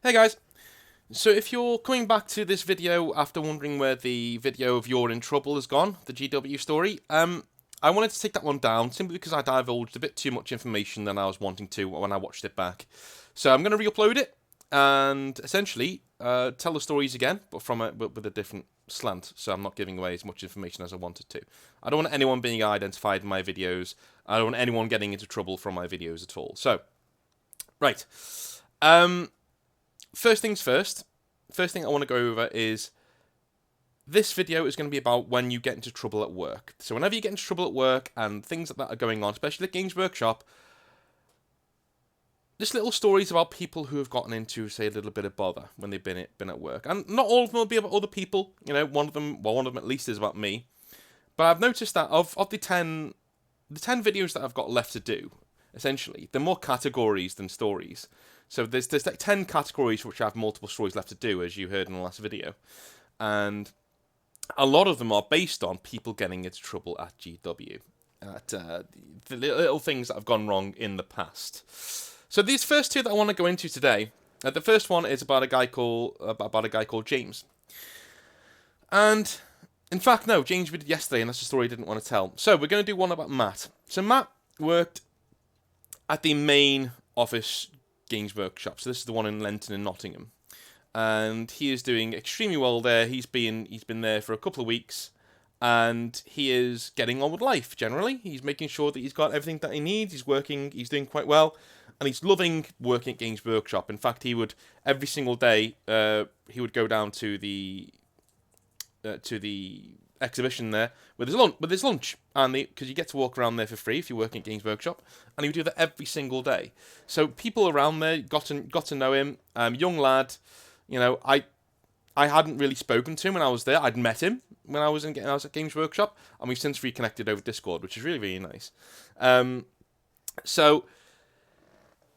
Hey guys, so if you're coming back to this video after wondering where the video of You're in Trouble has gone, the GW story, I wanted to take that one down simply because I divulged a bit too much information than I was wanting to when I watched it back. So I'm going to re-upload it and essentially tell the stories again, but with a different slant, so I'm not giving away as much information as I wanted to. I don't want anyone being identified in my videos. I don't want anyone getting into trouble from my videos at all. So, right. First things first. First thing I want to go over is this video is going to be about when you get into trouble at work. So whenever you get into trouble at work and things like that are going on, especially at Games Workshop, just little stories about people who have gotten into, say, a little bit of bother when they've been at work. And not all of them will be about other people. You know, one of them at least is about me. But I've noticed that of the 10 videos that I've got left to do, essentially, they're more categories than stories. So there's like 10 categories which have multiple stories left to do, as you heard in the last video. And a lot of them are based on people getting into trouble at GW. At the little things that have gone wrong in the past. So these first two that I want to go into today, the first one is about a guy called James. And in fact, no, James we did yesterday, and that's a story I didn't want to tell. So we're going to do one about Matt. So Matt worked at the main office Games Workshop. So this is the one in Lenton in Nottingham, and he is doing extremely well there. He's been there for a couple of weeks, and he is getting on with life generally. He's making sure that he's got everything that he needs. He's working. He's doing quite well, and he's loving working at Games Workshop. In fact, he would every single day he would go down to the exhibition there with his lunch, and because you get to walk around there for free if you're working at Games Workshop, and he would do that every single day. So people around there got to know him. Young lad, you know, I hadn't really spoken to him when I was there. I'd met him when I was at Games Workshop, and we've since reconnected over Discord, which is really, really nice. So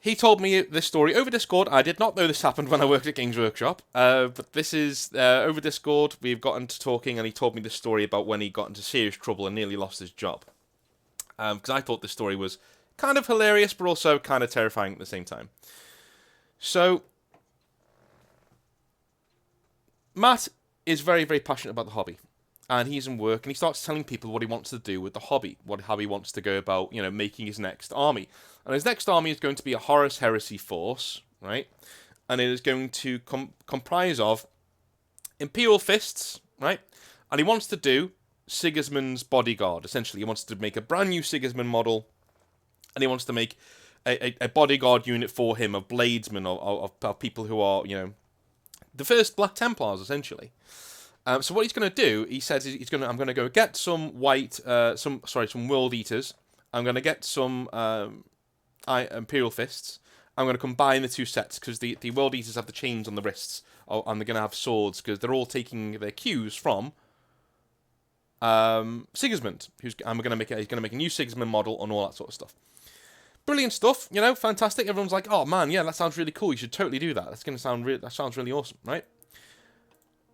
he told me this story over Discord. I did not know this happened when I worked at Games Workshop, but this is over Discord. We've gotten to talking, and he told me this story about when he got into serious trouble and nearly lost his job. Because I thought this story was kind of hilarious, but also kind of terrifying at the same time. So Matt is very, very passionate about the hobby. And he's in work, and he starts telling people what he wants to do with the hobby, how he wants to go about, making his next army. And his next army is going to be a Horus Heresy force, right? And it is going to comprise of Imperial Fists, right? And he wants to do Sigismund's bodyguard, essentially. He wants to make a brand new Sigismund model, and he wants to make a bodyguard unit for him of bladesmen, of people who are, the first Black Templars, essentially. So what he's going to do, he says, I'm going to go get some some World Eaters. I'm going to get some Imperial Fists. I'm going to combine the two sets because the World Eaters have the chains on the wrists, and they're going to have swords because they're all taking their cues from Sigismund. He's going to make a new Sigismund model and all that sort of stuff. Brilliant stuff, fantastic. Everyone's like, oh man, yeah, that sounds really cool. You should totally do that. That sounds really awesome, right?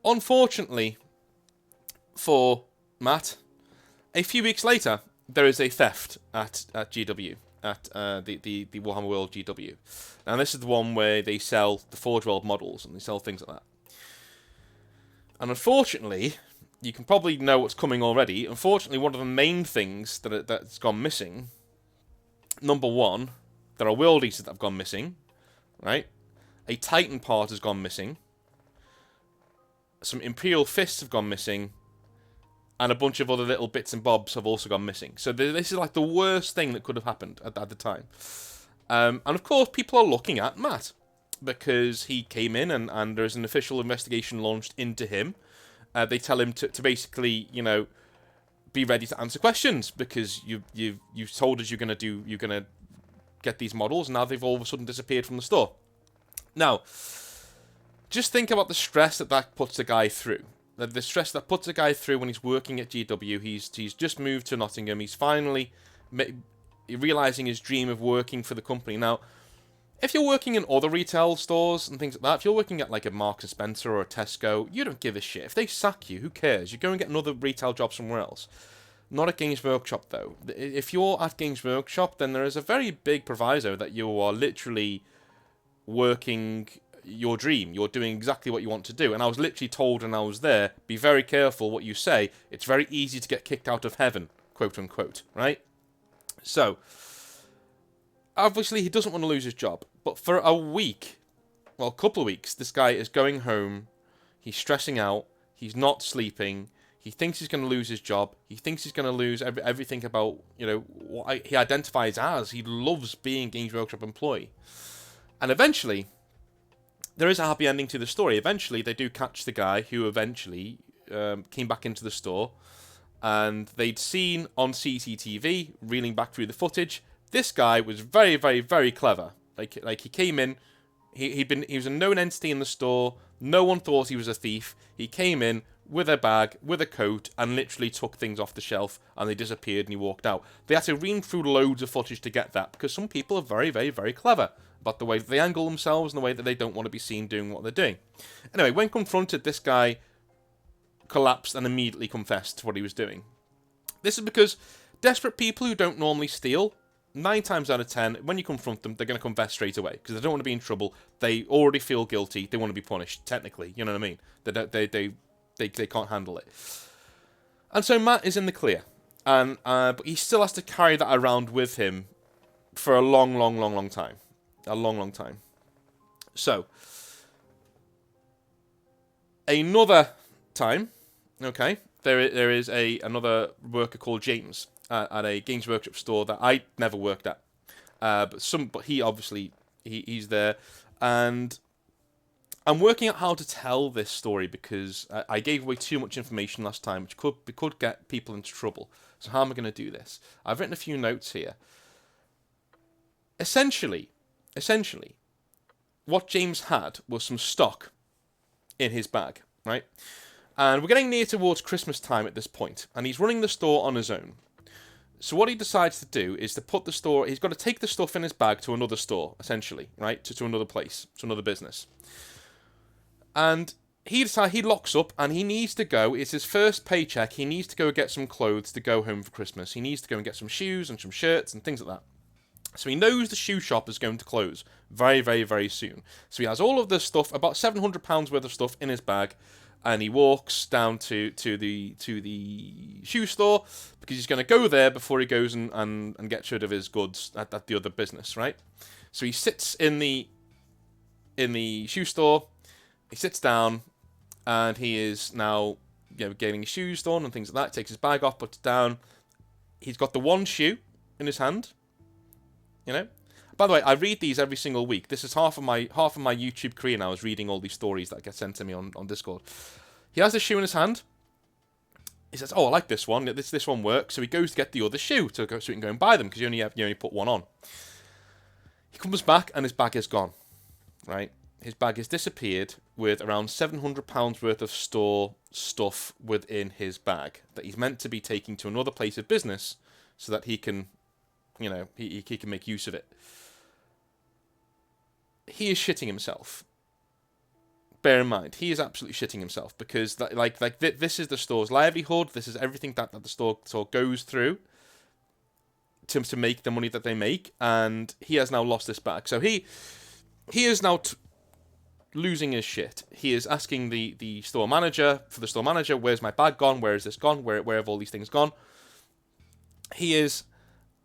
Unfortunately for Matt, a few weeks later, there is a theft at GW, at the Warhammer World GW. Now, this is the one where they sell the Forge World models, and they sell things like that. And unfortunately, you can probably know what's coming already. Unfortunately, one of the main things that's gone missing, number one, there are World Eaters that have gone missing, right? A Titan part has gone missing. Some Imperial Fists have gone missing, and a bunch of other little bits and bobs have also gone missing. So this is like the worst thing that could have happened at the time. And of course, people are looking at Matt, because he came in and there's an official investigation launched into him. They tell him to basically, be ready to answer questions, because you told us you're gonna get these models, and now they've all of a sudden disappeared from the store. Now, just think about the stress that puts a guy through. The stress that puts a guy through when he's working at GW. He's just moved to Nottingham. He's finally realising his dream of working for the company. Now, if you're working in other retail stores and things like that, if you're working at like a Marks & Spencer or a Tesco, you don't give a shit. If they sack you, who cares? You go and get another retail job somewhere else. Not at Games Workshop, though. If you're at Games Workshop, then there is a very big proviso that you are literally working your dream. You're doing exactly what you want to do. And I was literally told when I was there, be very careful what you say. It's very easy to get kicked out of heaven, quote unquote, right? So, obviously he doesn't want to lose his job. But for a week, well, a couple of weeks, this guy is going home. He's stressing out. He's not sleeping. He thinks he's going to lose his job. He thinks he's going to lose everything about, what he identifies as. He loves being a Games Workshop employee. And eventually, there is a happy ending to the story. Eventually, they do catch the guy who eventually came back into the store. And they'd seen on CCTV, reeling back through the footage, this guy was very, very, very clever. Like he came in, he was a known entity in the store. No one thought he was a thief. He came in with a bag, with a coat, and literally took things off the shelf, and they disappeared, and he walked out. They had to ream through loads of footage to get that, because some people are very, very, very clever about the way that they angle themselves and the way that they don't want to be seen doing what they're doing. Anyway, when confronted, this guy collapsed and immediately confessed to what he was doing. This is because desperate people who don't normally steal, 9 times out of 10, when you confront them, they're going to confess straight away because they don't want to be in trouble. They already feel guilty. They want to be punished. Technically, you know what I mean. They can't handle it. And so Matt is in the clear, and but he still has to carry that around with him for a long, long, long, long time. A long, long time. So another time, okay, there is another worker called James at a Games Workshop store that I never worked at, but he obviously he's there, and I'm working out how to tell this story because I gave away too much information last time, which could get people into trouble. So how am I going to do this? I've written a few notes here. Essentially, what James had was some stock in his bag, right? And we're getting near towards Christmas time at this point, and he's running the store on his own. So what he decides to do is to put the store, he's got to take the stuff in his bag to another store, essentially, right? To another place, to another business. And he locks up and he needs to go, it's his first paycheck, he needs to go get some clothes to go home for Christmas. He needs to go and get some shoes and some shirts and things like that. So he knows the shoe shop is going to close very, very, very soon. So he has all of this stuff, about £700 worth of stuff in his bag, and he walks down to the shoe store because he's going to go there before he goes and gets rid of his goods at the other business, right? So he sits in the shoe store. He sits down, and he is now getting his shoes done and things like that. Takes his bag off, puts it down. He's got the one shoe in his hand. By the way, I read these every single week. This is half of my YouTube career now, is reading all these stories that get sent to me on Discord. He has the shoe in his hand. He says, "Oh, I like this one. This one works." So he goes to get the other shoe so he can go and buy them because you only put one on. He comes back and his bag is gone. Right, his bag has disappeared with around £700 worth of store stuff within his bag that he's meant to be taking to another place of business so that he can, he can make use of it. He is shitting himself. Bear in mind, he is absolutely shitting himself because this is the store's livelihood. This is everything that the store goes through to make the money that they make, and he has now lost this bag. So he is now losing his shit. He is asking the store manager, where's my bag gone? Where is this gone? Where have all these things gone? He is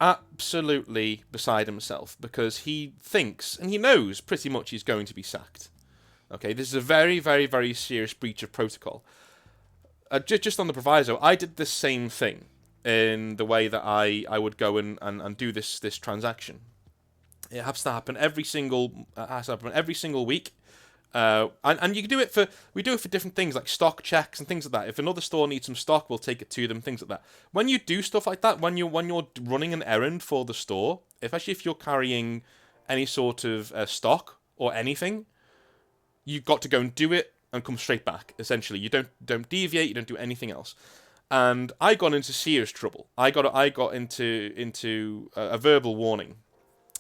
absolutely beside himself because he thinks and he knows pretty much he's going to be sacked. Okay, this is a very, very, very serious breach of protocol. Just on the proviso, I did the same thing in the way that I would go and do this transaction. It has to happen every single week. And you can do it we do it for different things like stock checks and things like that. If another store needs some stock, we'll take it to them, things like that. When you do stuff like that, when you're running an errand for the store, especially if you're carrying any sort of stock or anything, you've got to go and do it and come straight back. Essentially, you don't deviate, you don't do anything else. And I got into serious trouble. I got into a verbal warning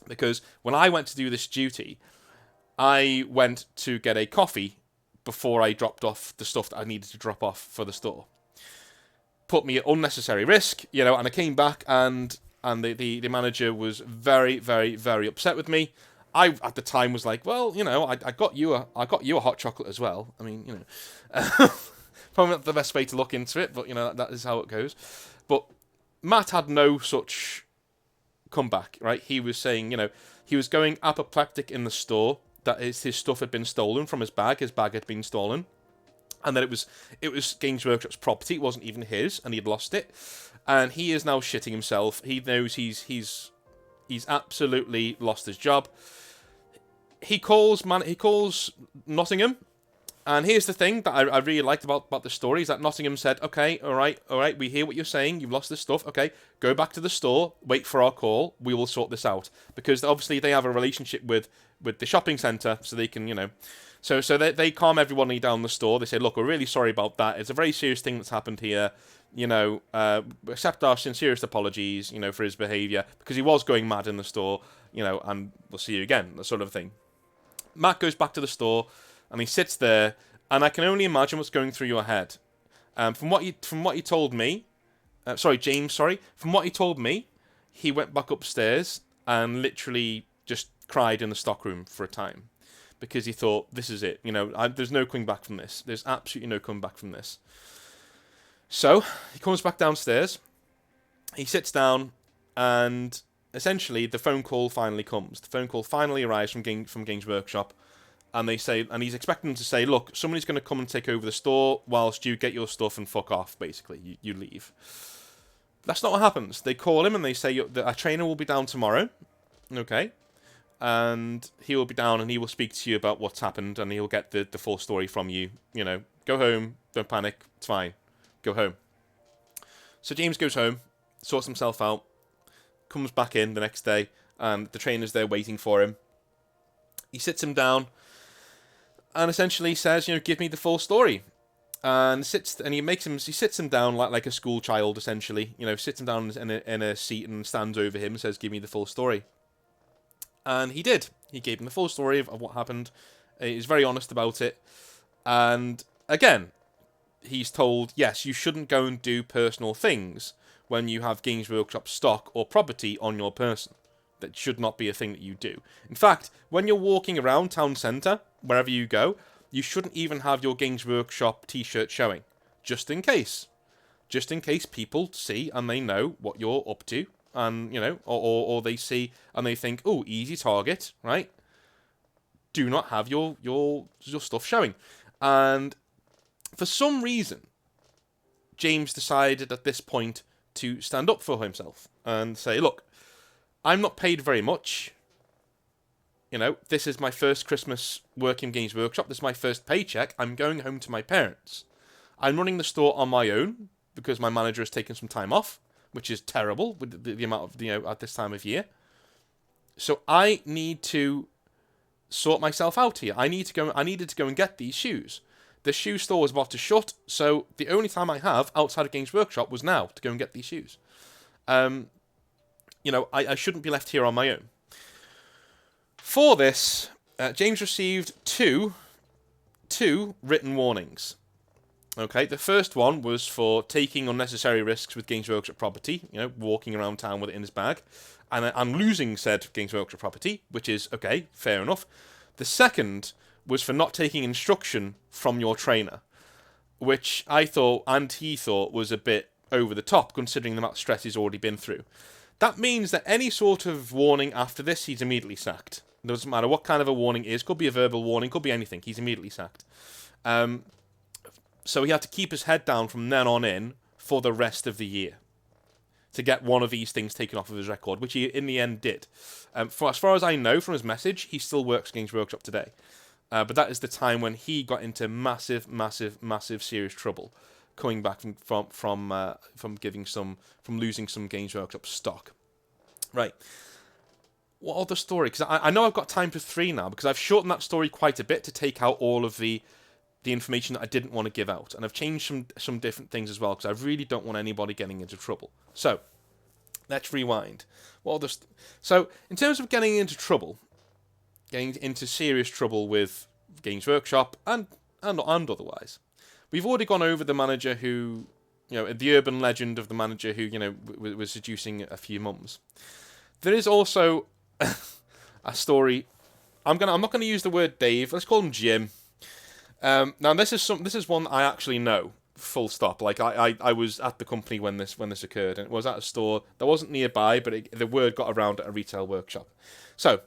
because when I went to do this duty, I went to get a coffee before I dropped off the stuff that I needed to drop off for the store. Put me at unnecessary risk, and I came back and the manager was very, very, very upset with me, I at the time was like, well, I got you a hot chocolate as well. I mean, probably not the best way to look into it, but that is how it goes. But Matt had no such comeback, right? He was saying, he was going apoplectic in the store that his stuff had been stolen from his bag. His bag had been stolen, and that it was Games Workshop's property. It wasn't even his, and he'd lost it. And he is now shitting himself. He knows he's absolutely lost his job. He calls Nottingham. And here's the thing that I really liked about the story is that Nottingham said, okay, all right, we hear what you're saying, you've lost this stuff, okay, go back to the store, wait for our call, we will sort this out. Because obviously they have a relationship with the shopping centre, so they can, so they calm everybody down the store. They say, look, we're really sorry about that, it's a very serious thing that's happened here, accept our sincerest apologies, for his behaviour, because he was going mad in the store, and we'll see you again, that sort of thing. Matt goes back to the store, and he sits there, and I can only imagine what's going through your head. From what he told me, James, from what he told me, he went back upstairs and literally just cried in the stockroom for a time, because he thought, this is it, there's no coming back from this. There's absolutely no coming back from this. So he comes back downstairs, he sits down, and essentially the phone call finally comes. The phone call finally arrives from Games Workshop. And they say, and he's expecting them to say, look, somebody's going to come and take over the store whilst you get your stuff and fuck off, basically. You leave. That's not what happens. They call him and they say, our trainer will be down tomorrow, okay? And he will be down and he will speak to you about what's happened and he'll get the full story from you. Go home, don't panic, it's fine. Go home. So James goes home, sorts himself out, comes back in the next day, and the trainer's there waiting for him. He sits him down, and essentially says, give me the full story, and he sits him down like a school child, essentially, sits him down in a seat and stands over him and says, give me the full story. And he did. He gave him the full story of what happened. He's very honest about it, and again, he's told, yes, you shouldn't go and do personal things when you have Games Workshop stock or property on your person. That should not be a thing that you do. In fact, when you're walking around town centre, wherever you go, you shouldn't even have your Games Workshop t-shirt showing. Just in case. Just in case people see and they know what you're up to. And, or they see and they think, oh, easy target, right? Do not have your stuff showing. And for some reason, James decided at this point to stand up for himself and say, look, I'm not paid very much. This is my first Christmas working Games Workshop. This is my first paycheck. I'm going home to my parents. I'm running the store on my own because my manager has taken some time off, which is terrible with the amount of, at this time of year. So I need to sort myself out here. I needed to go and get these shoes. The shoe store was about to shut, so the only time I have outside of Games Workshop was now to go and get these shoes. I shouldn't be left here on my own. For this, James received two written warnings. Okay, the first one was for taking unnecessary risks with Games Workshop property, walking around town with it in his bag, and losing said Games Workshop property, which is, okay, fair enough. The second was for not taking instruction from your trainer, which I thought, and he thought, was a bit over the top, considering the amount of stress he's already been through. That means that any sort of warning after this, he's immediately sacked. It doesn't matter what kind of a warning it is. Could be a verbal warning, could be anything. He's immediately sacked. So he had to keep his head down from then on in for the rest of the year to get one of these things taken off of his record, which he in the end did. As far as I know from his message, he still works Games Workshop today. But that is the time when he got into massive serious trouble, coming back from losing some Games Workshop stock. Right. What other story? Because I know I've got time for 3 now, because I've shortened that story quite a bit to take out all of the information that I didn't want to give out, and I've changed some different things as well, because I really don't want anybody getting into trouble. So let's rewind. So in terms of getting into trouble, getting into serious trouble with Games Workshop and otherwise, we've already gone over the manager who, the urban legend of the manager who, was seducing a few mums. There is also a story I'm not gonna use the word Dave. Let's call him Jim. Now this is one I actually know. Full stop. Like I was at the company when this occurred, and it was at a store that wasn't nearby, but the word got around at a retail workshop. So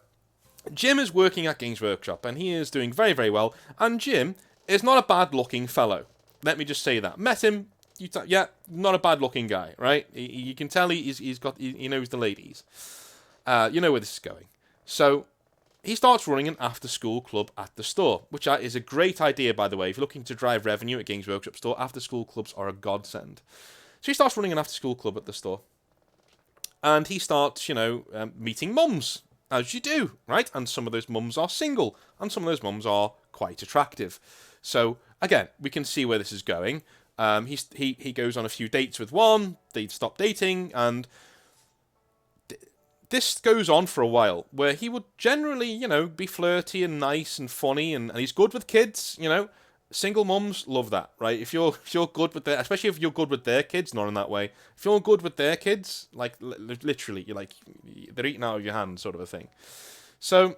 Jim is working at Games Workshop, and he is doing very, very well. And Jim is not a bad-looking fellow. Let me just say that. Met him, yeah, not a bad-looking guy, right? You can tell he knows the ladies. You know where this is going. So he starts running an after-school club at the store, which is a great idea, by the way. If you're looking to drive revenue at Games Workshop store, after-school clubs are a godsend. So he starts running an after-school club at the store, and he starts, meeting mums. As you do, right? And some of those mums are single, and some of those mums are quite attractive. So again, we can see where this is going. He goes on a few dates with one. They stop dating, and this goes on for a while, where he would generally, be flirty and nice and funny, and he's good with kids. Single mums love that, right? If you're good with especially if you're good with their kids, not in that way. If you're good with their kids, like literally, you're like they're eating out of your hand, sort of a thing. So,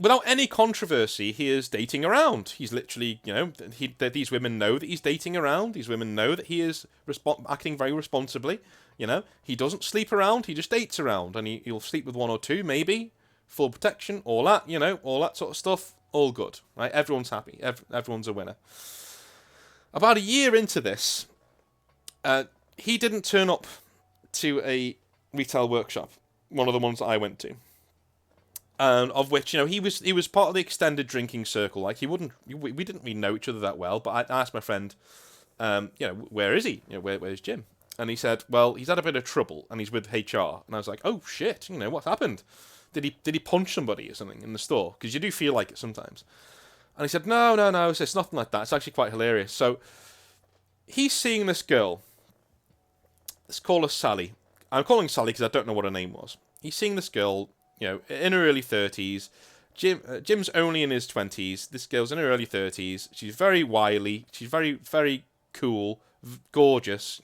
without any controversy, he is dating around. He's literally, these women know that he's dating around. These women know that he is acting very responsibly. He doesn't sleep around. He just dates around, and he'll sleep with one or two, maybe, full protection, all that, all that sort of stuff. All good, right? Everyone's happy. Everyone's a winner. About a year into this, he didn't turn up to a retail workshop, one of the ones that I went to, and of which he was part of the extended drinking circle. Like we didn't really know each other that well, but I asked my friend, where is he? Where's Jim? And he said, well, he's had a bit of trouble and he's with HR. And I was like, oh shit, what's happened? Did he punch somebody or something in the store? Because you do feel like it sometimes. And he said, no, it's nothing like that. It's actually quite hilarious. So he's seeing this girl. Let's call her Sally. I'm calling Sally because I don't know what her name was. He's seeing this girl, in her early 30s. Jim's only in his 20s. This girl's in her early 30s. She's very wily. She's very, very cool, gorgeous,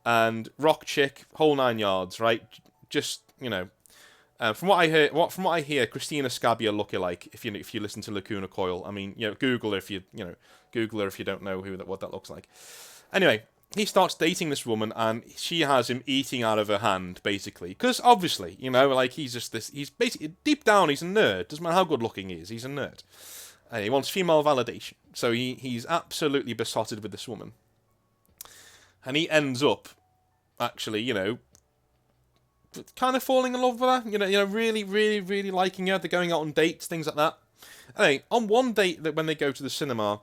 and rock chick, whole 9 yards, right? Just, from what I hear, Christina Scabbia lookalike. If you listen to Lacuna Coil, I mean, Google her if you don't know what that looks like. Anyway, he starts dating this woman, and she has him eating out of her hand, basically. Because obviously, he's just this. He's basically deep down, he's a nerd. Doesn't matter how good looking he is, he's a nerd. And he wants female validation, so he's absolutely besotted with this woman, and he ends up actually, kind of falling in love with her, really, really, really liking her. They're going out on dates, things like that. Anyway, on one date that when they go to the cinema,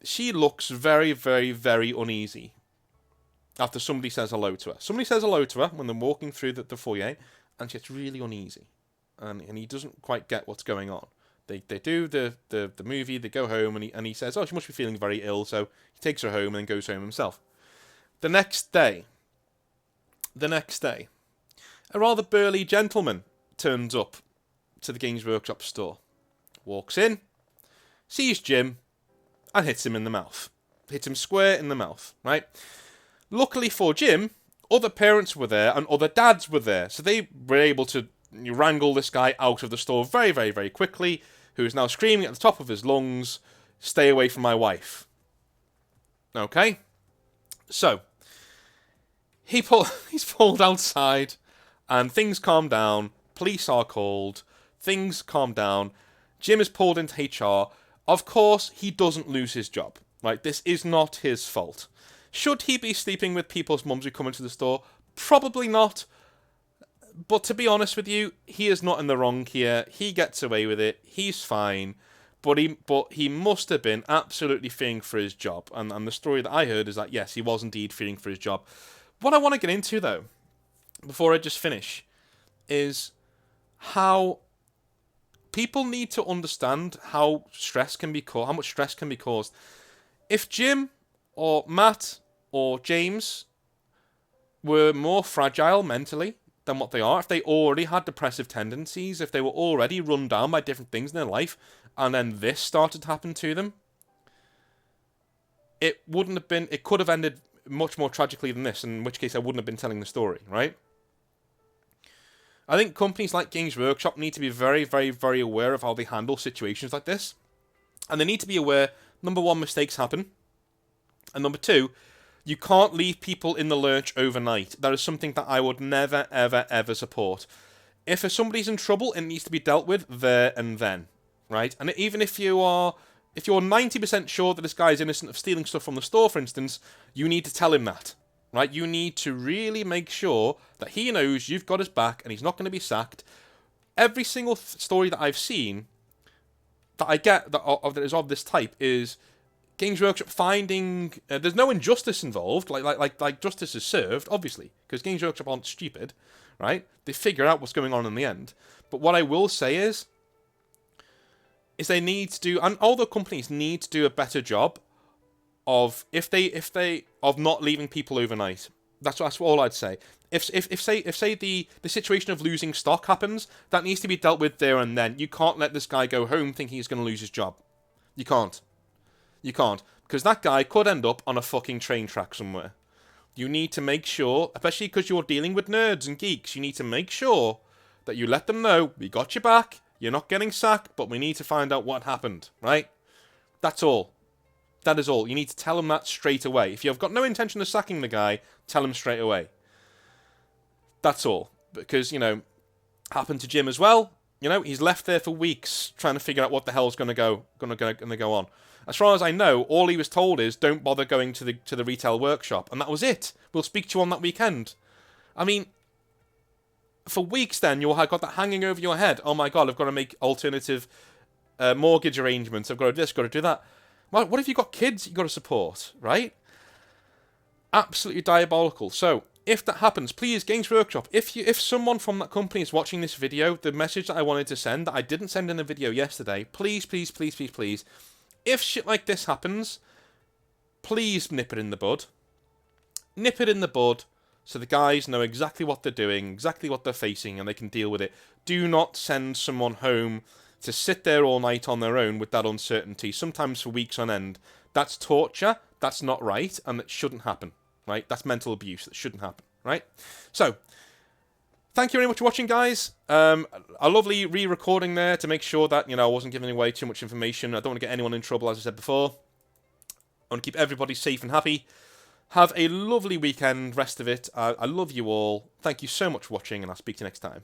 she looks very, very, very uneasy after somebody says hello to her. Somebody says hello to her when they're walking through the foyer, and she gets really uneasy, and he doesn't quite get what's going on. They do the movie, they go home, and he says, oh, she must be feeling very ill, so he takes her home and then goes home himself. The next day, a rather burly gentleman turns up to the Games Workshop store, walks in, sees Jim, and hits him in the mouth. Hits him square in the mouth, right? Luckily for Jim, other parents were there and other dads were there, so they were able to wrangle this guy out of the store very, very, very quickly, who is now screaming at the top of his lungs, stay away from my wife. Okay? So, he's pulled outside, and things calm down, police are called, things calm down, Jim is pulled into HR. Of course, he doesn't lose his job, right? This is not his fault. Should he be sleeping with people's mums who come into the store? Probably not. But to be honest with you, he is not in the wrong here. He gets away with it. He's fine. But he must have been absolutely fearing for his job. And the story that I heard is that, yes, he was indeed fearing for his job. What I want to get into, though, before I just finish, is how people need to understand how much stress can be caused. If Jim or Matt or James were more fragile mentally than what they are, if they already had depressive tendencies, if they were already run down by different things in their life, and then this started to happen to them, it could have ended much more tragically than this, in which case I wouldn't have been telling the story, right? I think companies like Games Workshop need to be very, very, very aware of how they handle situations like this. And they need to be aware, number one, mistakes happen. And number two, you can't leave people in the lurch overnight. That is something that I would never, ever, ever support. If somebody's in trouble, it needs to be dealt with there and then, right? And even if you're 90% sure that this guy is innocent of stealing stuff from the store, for instance, you need to tell him that, right? You need to really make sure that he knows you've got his back and he's not going to be sacked. Every single story that I've seen that I get that is of this type is Games Workshop finding there's no injustice involved, like justice is served, obviously, because Games Workshop aren't stupid, right? They figure out what's going on in the end. But what I will say is they need to do, and all the companies need to do a better job of if they of not leaving people overnight. That's all I'd say. If say the situation of losing stock happens, that needs to be dealt with there and then. You can't let this guy go home thinking he's going to lose his job. You can't. You can't. Because that guy could end up on a fucking train track somewhere. You need to make sure, especially because you're dealing with nerds and geeks, you need to make sure that you let them know, we got your back, you're not getting sacked, but we need to find out what happened, right? That's all. That is all. You need to tell them that straight away. If you've got no intention of sacking the guy, tell him straight away. That's all. Because, happened to Jim as well. He's left there for weeks trying to figure out what the hell's going to go on. As far as I know, all he was told is don't bother going to the retail workshop, and that was it. We'll speak to you on that weekend. I mean, for weeks then you had got that hanging over your head. Oh my god, I've got to make alternative mortgage arrangements. I've got to do this, got to do that. Well, what if you've got kids you've got to support, right? Absolutely diabolical. So, if that happens, please, Games Workshop, if someone from that company is watching this video, the message that I wanted to send, that I didn't send in the video yesterday, please, please, please, please, please, if shit like this happens, please nip it in the bud. Nip it in the bud so the guys know exactly what they're doing, exactly what they're facing, and they can deal with it. Do not send someone home to sit there all night on their own with that uncertainty, sometimes for weeks on end. That's torture, that's not right, and that shouldn't happen, right? That's mental abuse, that shouldn't happen, right? So, thank you very much for watching, guys. A lovely re-recording there to make sure that, I wasn't giving away too much information. I don't want to get anyone in trouble, as I said before. I want to keep everybody safe and happy. Have a lovely weekend, rest of it. I love you all. Thank you so much for watching, and I'll speak to you next time.